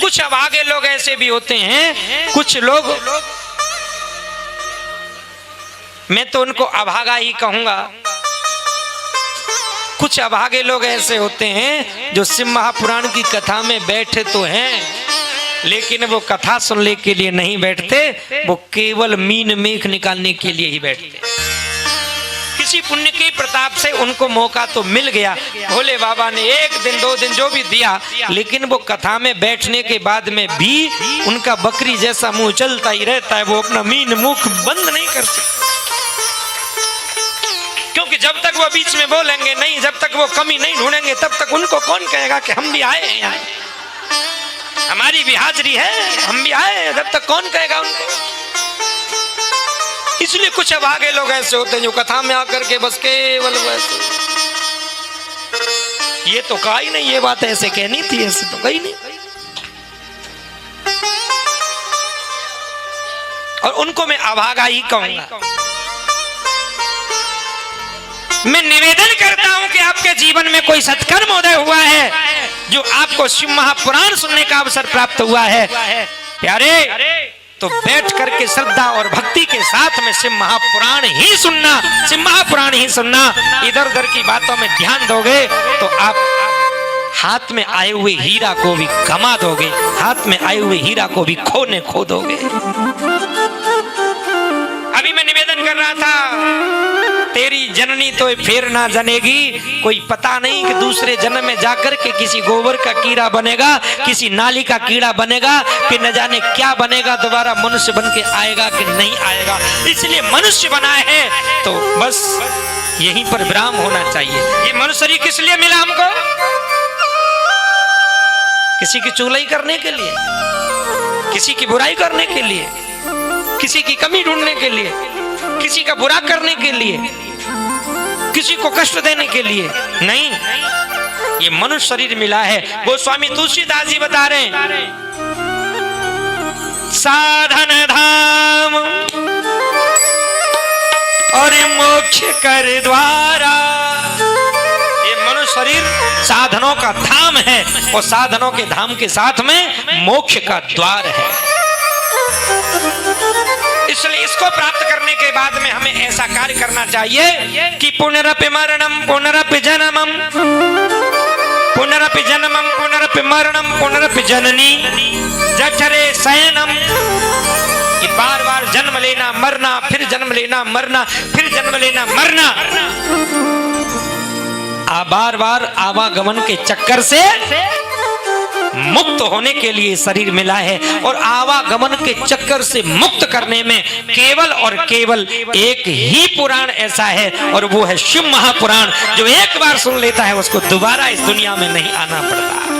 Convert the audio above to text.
कुछ अभागे लोग ऐसे भी होते हैं, कुछ लोग, मैं तो उनको अभागा ही कहूंगा, कुछ अभागे लोग ऐसे होते हैं जो शिव महापुराण की कथा में बैठे तो हैं, लेकिन वो कथा सुनने के लिए नहीं बैठते, वो केवल मीन मेख निकालने के लिए ही बैठते। किसी पुण्य के प्रताप से उनको मौका तो मिल गया, भोले बाबा ने 1 दिन 2 दिन जो भी दिया, लेकिन वो कथा में बैठने के बाद में भी उनका बकरी जैसा मुंह चलता ही रहता है, वो अपना मीन मुख बंद नहीं कर सकते। क्योंकि जब तक वो बीच में बोलेंगे नहीं, जब तक वो कमी नहीं ढूंढेंगे, तब तक उनको कौन कहेगा कि हम भी आए हैं यहाँ, हमारी भी हाजिरी है, हम भी आए, जब तक कौन कहेगा उनको। इसलिए कुछ अभागे लोग ऐसे होते हैं जो कथा में आकर के बस केवल वैसे, ये तो कहा ही नहीं, ये बात ऐसे कहनी थी, ऐसे तो कही नहीं, और उनको मैं अभागा ही कहूंगा। मैं निवेदन करता हूं कि आपके जीवन में कोई सत्कर्म उदय हुआ है, जो आपको शिव महापुराण सुनने का अवसर प्राप्त हुआ है, प्यारे, तो बैठ करके श्रद्धा और भक्ति के साथ में शिव महापुराण ही सुनना, शिव महापुराण ही सुनना। इधर उधर की बातों में ध्यान दोगे तो आप हाथ में आए हुए हीरा को भी गमा दोगे, हाथ में आए हुए हीरा को भी खो दोगे। अभी मैं निवेदन कर रहा था, तेरी जननी तो फिर ना जनेगी, कोई पता नहीं कि दूसरे जन्म में जाकर के किसी गोबर का कीड़ा बनेगा, किसी नाली का कीड़ा बनेगा, कि न जाने क्या बनेगा, दोबारा मनुष्य बन के आएगा कि नहीं आएगा। इसलिए मनुष्य बना है तो बस यहीं पर विराम होना चाहिए। ये मनुष्य शरीर किस लिए मिला हमको? किसी की चुगली करने के लिए, किसी की बुराई करने के लिए, किसी की कमी ढूंढने के लिए, किसी का बुरा करने के लिए, किसी को कष्ट देने के लिए नहीं। ये मनुष्य शरीर मिला है। गोस्वामी तुलसीदास जी बता रहे हैं, साधन धाम और मोक्ष कर द्वारा। ये मनुष्य शरीर साधनों का धाम है, और साधनों के धाम के साथ में मोक्ष का द्वार है। इसलिए इसको प्राप्त करने के बाद में हमें ऐसा कार्य करना चाहिए कि पुनरपि मरणम पुनरपि जन्मम, पुनरपि जन्मम पुनरपि मरणम पुनरपि जननी जठरे शयनम। ये बार बार जन्म लेना मरना, फिर जन्म लेना मरना, फिर जन्म लेना मरना, बार बार आवागमन के चक्कर से मुक्त होने के लिए शरीर मिला है। और आवागमन के चक्कर से मुक्त करने में केवल और केवल एक ही पुराण ऐसा है, और वो है शिव महापुराण, जो एक बार सुन लेता है उसको दोबारा इस दुनिया में नहीं आना पड़ता।